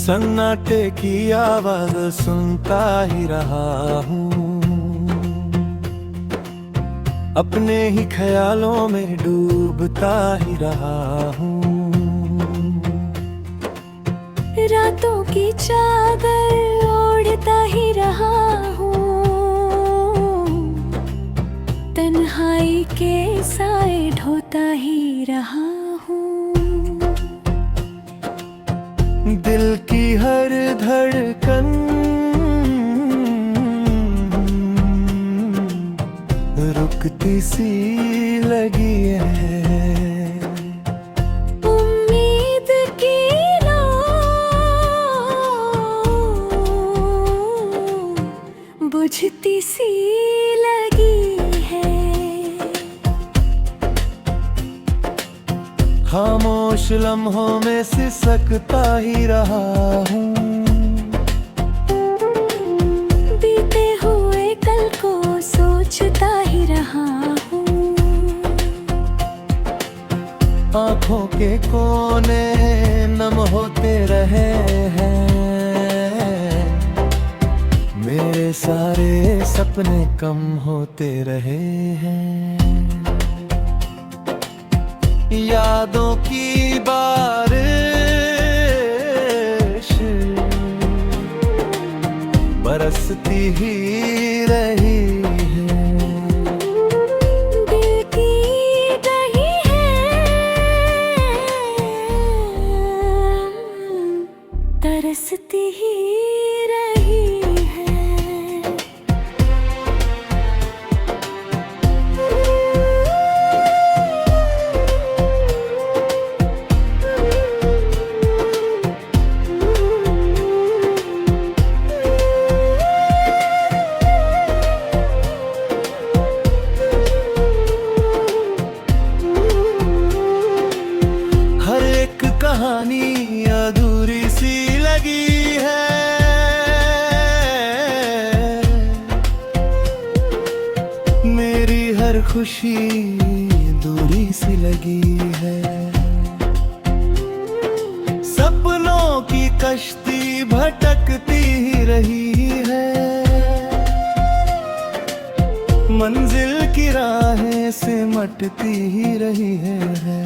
सन्नाटे की आवाज सुनता ही रहा हूँ, अपने ही ख्यालों में डूबता ही रहा हूँ। रातों की चादर ओढ़ता ही रहा हूँ, तन्हाई के साए ढोता ही रहा हूँ। दिल की हर धड़कन रुकती सी लगी है, उम्मीद की लो बुझती सी लगी है। खामोश लम्हों में सिसकता ही रहा हूँ, बीते हुए कल को सोचता ही रहा हूँ। आँखों के कोने नम होते रहे हैं, मेरे सारे सपने कम होते रहे हैं। यादों की बारिश बरसती ही रही है, दिल की रही है तरसती ही रही है। हर एक कहानी अधूरी सी लगी है, मेरी हर खुशी दूरी सी लगी है। सपनों की कश्ती भटकती ही रही है, मंजिल की राहें सिमटती ही रही है।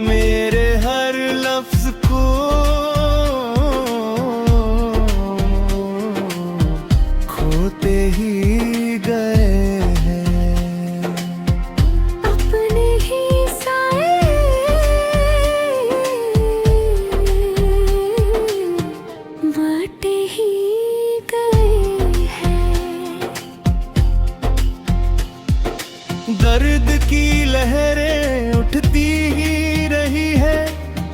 मेरे हर लफ्ज को खोते ही गए हैं, अपने ही साए बाटे ही गए हैं। दर्द की लहरें उठती ही रही है,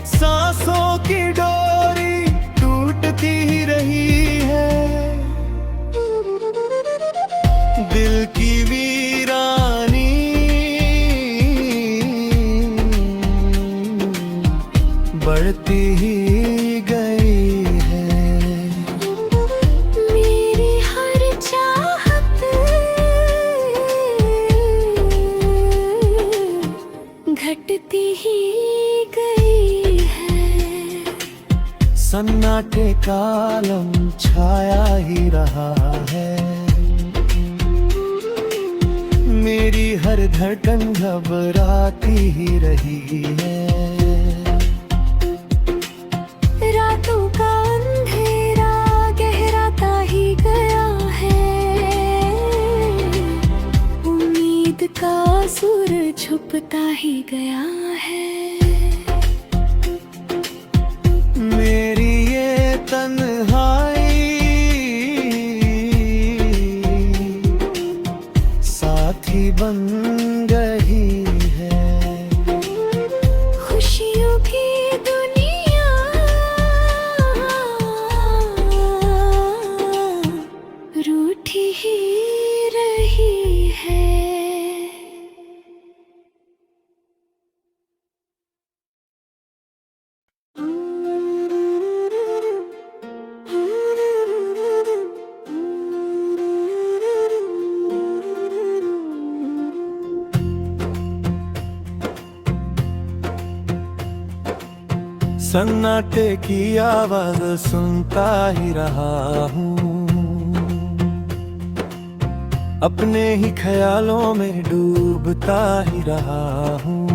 सांसों की डोरी टूटती ही रही है। दिल की वीरानी बढ़ती ही गई है, मेरी हर चाहत घटती ही गई है। सन्नाटे का आलम छाया ही रहा है, मेरी हर धड़कन घबराती ही रही है। रातों का अंधेरा गहराता ही गया है, उम्मीद का सूरज छुपता ही गया है। मेरी ये तन्हाई साथी बन गई है, खुशियों की दुनिया रूठी ही रही है। सन्नाटे की आवाज सुनता ही रहा हूँ, अपने ही ख्यालों में डूबता ही रहा हूँ।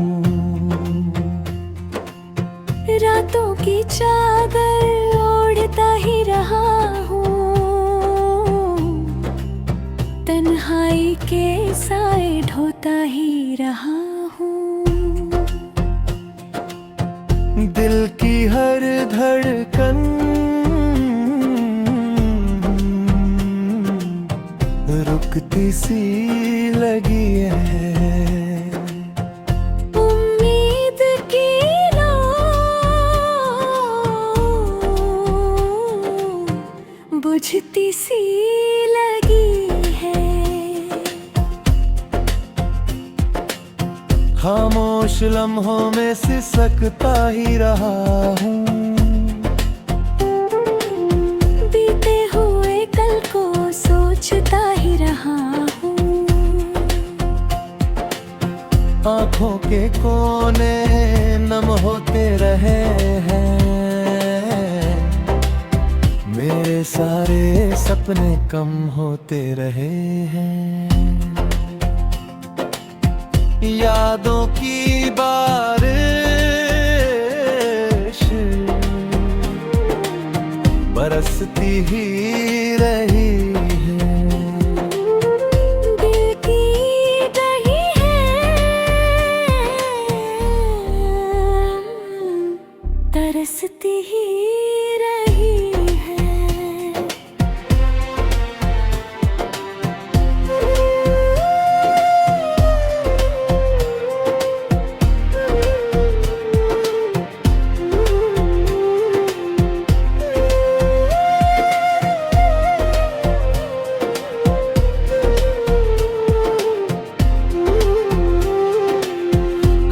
रातों की चादर ओढ़ता ही रहा हूँ, तन्हाई के साए ढोता ही रहा हूँ। दिल की हर धड़कन रुकती सी लगी है, उम्मीद की लो बुझती सी लगी है। खामोश लम्हों में सिसकता ही रहा हूँ, बीते हुए कल को सोचता ही रहा हूँ। आँखों के कोने नम होते रहे हैं, मेरे सारे सपने कम होते रहे हैं। यादों की बारिश बरसती ही रही है, दिल की रही है तरसती ही रही है।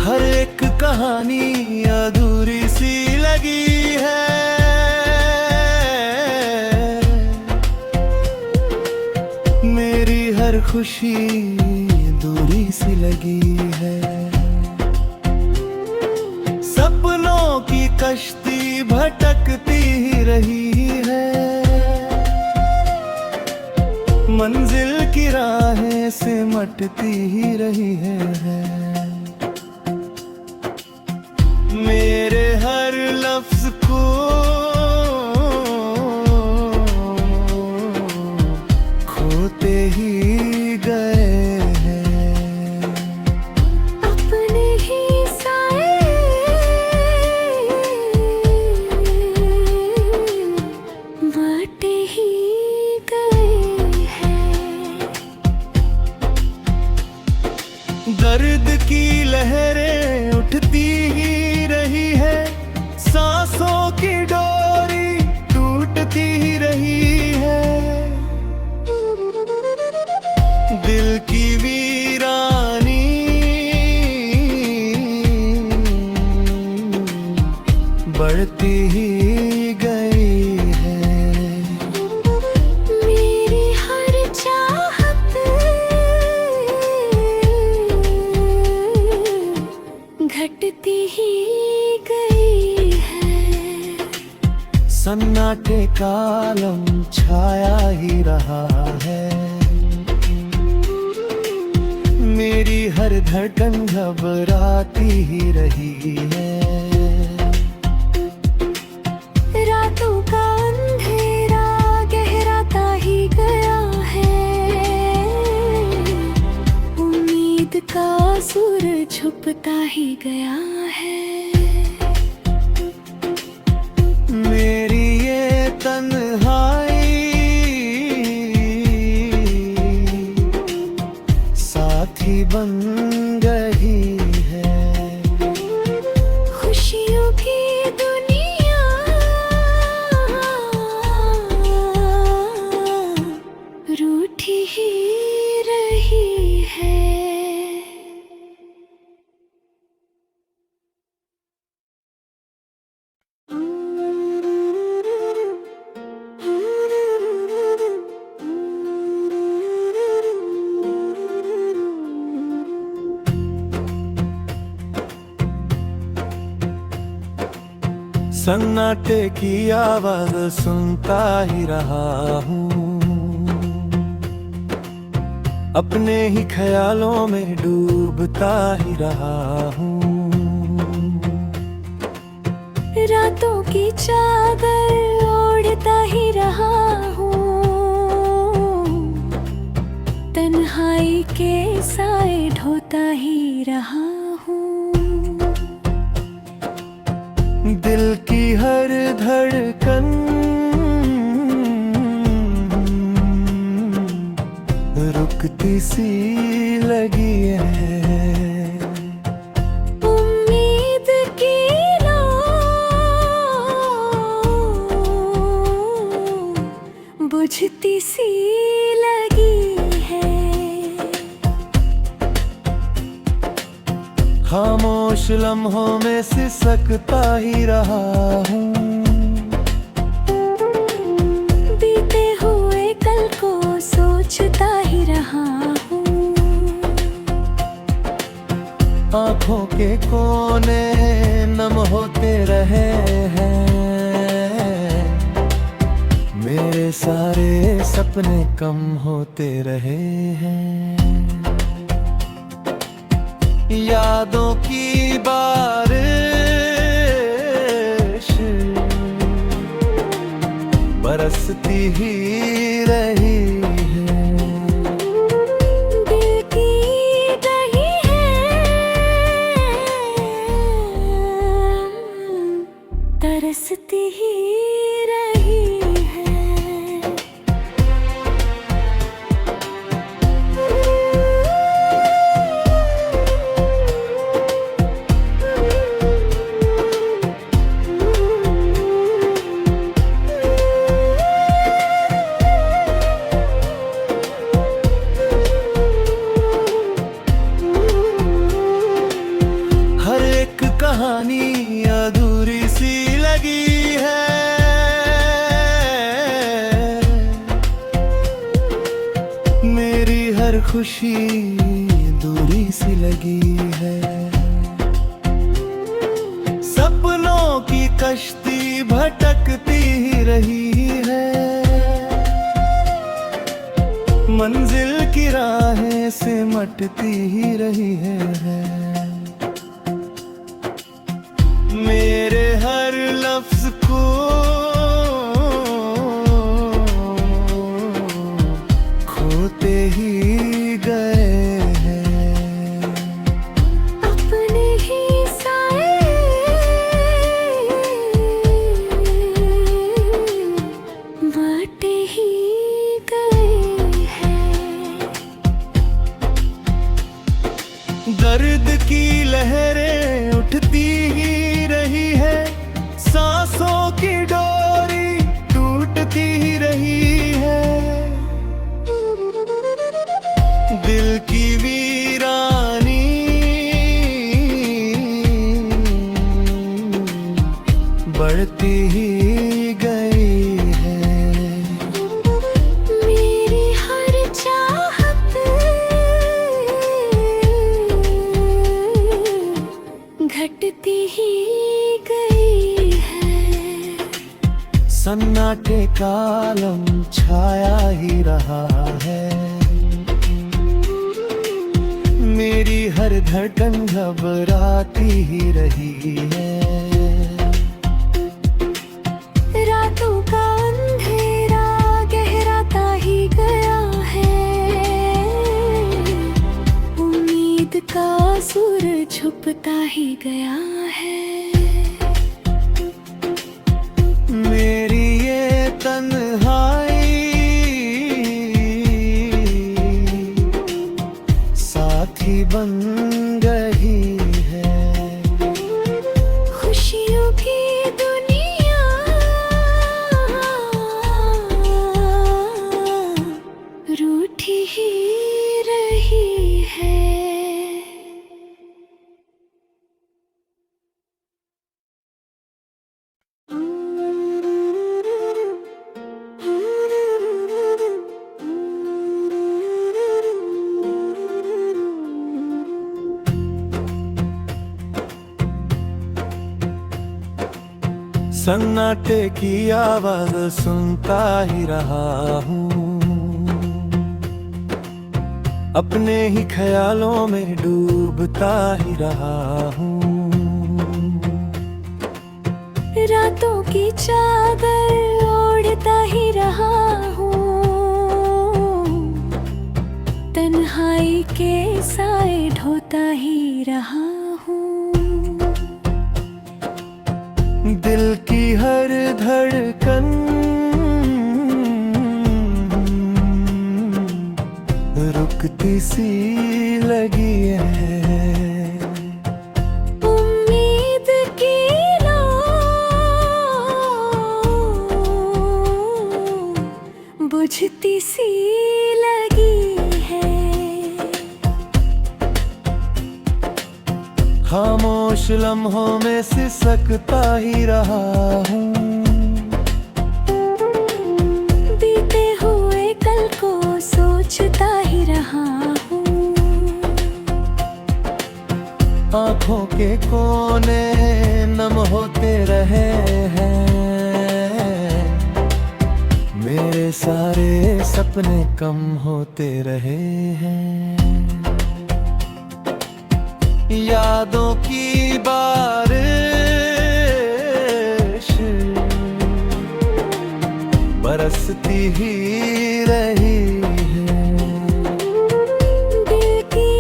हर एक कहानी अधूरी सी लगी है, मेरी हर खुशी दूरी सी लगी है। सपनों की कश्ती भटकती ही रही है, मंजिल की राहें सिमटती ही रही है। मेरे हर लफ्ज को खोते ही गए हैं, अपने ही साए बाटे ही गए हैं। दर्द की लहरें उठती ही रही है, सांसों की डोरी टूटती ही रही है। दिल की वीरानी बढ़ती ही गई है, मेरी हर चाहत घटती ही गई है। सन्नाटे का आलम छाया ही रहा है, मेरी हर धड़कन घबराती ही रही है। रातों का अंधेरा गहराता ही गया है, उम्मीद का सूरज छुपता ही गया है। मेरी ये तन्हाई साथी बन गई है, खुशियों की दुनिया रूठी ही रही है। सन्नाटे की आवाज सुनता ही रहा हूँ, अपने ही ख्यालों में डूबता ही रहा हूँ। रातों की चादर ओढ़ता ही रहा हूँ, तन्हाई के साए ढोता ही रहा हूँ। दिल की हर धड़कन रुकती सी लगी है, उम्मीद की लो बुझती सी लगी है। खामोश लम्हों में सिसकता ही रहा हूँ, बीते हुए कल को सोचता ही रहा हूँ। आँखों के कोने नम होते रहे हैं, मेरे सारे सपने कम होते रहे हैं। यादों की बारिश बरसती ही रही है, दिल की रही है तरसती ही रही है। हर एक कहानी अधूरी सी लगी है, मेरी हर खुशी दूरी सी लगी है। सपनों की कश्ती भटकती ही रही है, मंजिल की राहें सिमटती ही रही है। मेरे हर लफ्ज को खोते ही गए हैं, अपने ही साए बाटे ही गए हैं। दर्द की लहरें उठती ही रही है, सांसों की डोरी टूटती ही रही है। दिल की वीरानी बढ़ती ही गई है, मेरी हर चाहत घटती ही गई है। सन्नाटे का आलम छाया ही रहा है, मेरी हर धड़कन घबराती ही रही है। रातों का अंधेरा गहराता ही गया है, उम्मीद का सूरज छुपता ही गया है। मेरी ये तन्हाई साथी बन गई है, खुशियों की दुनिया रूठी ही रही है। सन्नाटे की आवाज सुनता ही रहा हूँ, अपने ही ख्यालों में डूबता ही रहा हूँ। रातों की चादर ओढ़ता ही रहा हूँ, तन्हाई के साए ढोता ही रहा हूँ। दिल की हर धड़कन रुकती सी लगी है, उम्मीद की लो बुझती सी लगी है। खामोश लम्हों में सिसकता ही रहा हूँ, बीते हुए कल को सोचता ही रहा हूँ। आँखों के कोने नम होते रहे हैं, मेरे सारे सपने कम होते रहे हैं। यादों की बारिश बरसती ही रही है, दिल की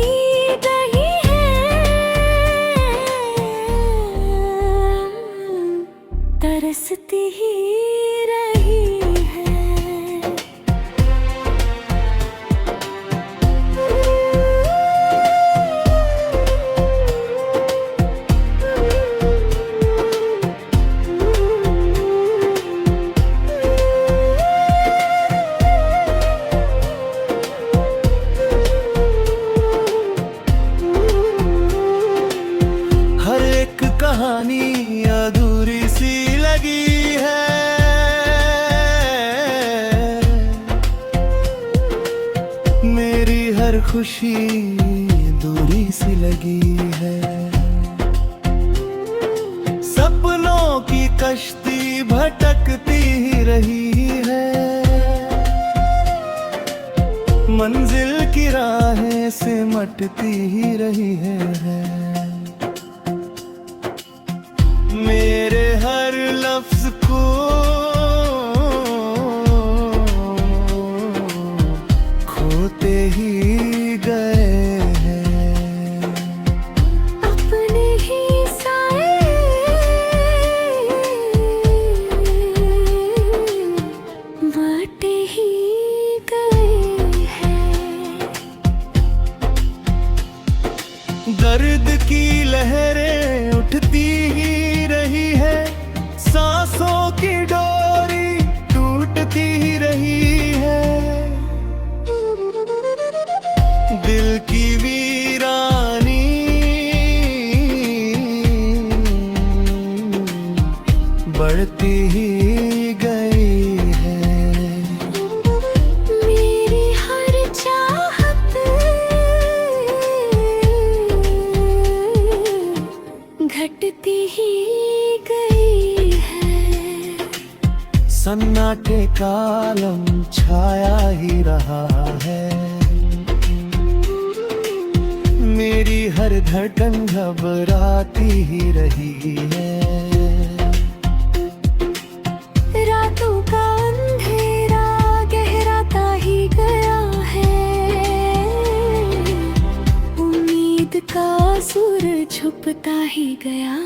रही है तरसती ही रही है। हर एक कहानी अधूरी सी लगी है, मेरी हर खुशी दूरी सी लगी है। सपनों की कश्ती भटकती ही रही है, मंजिल की राहें सिमटती ही रही है। मेरे हर लफ्ज को खोते ही गए हैं, अपने ही साए बाटे ही गए हैं। दर्द की लहरें उठती ही रही है, सांसों की डोरी टूटती ही रही है। दिल की वीरानी बढ़ती ही गई है, मेरी हर चाहत घटती ही गई है। सन्नाटे का आलम छाया ही रहा है, मेरी हर धड़कन घबराती ही रही है। रातों का अंधेरा गहराता ही गया है, उम्मीद का सूरज छुपता ही गया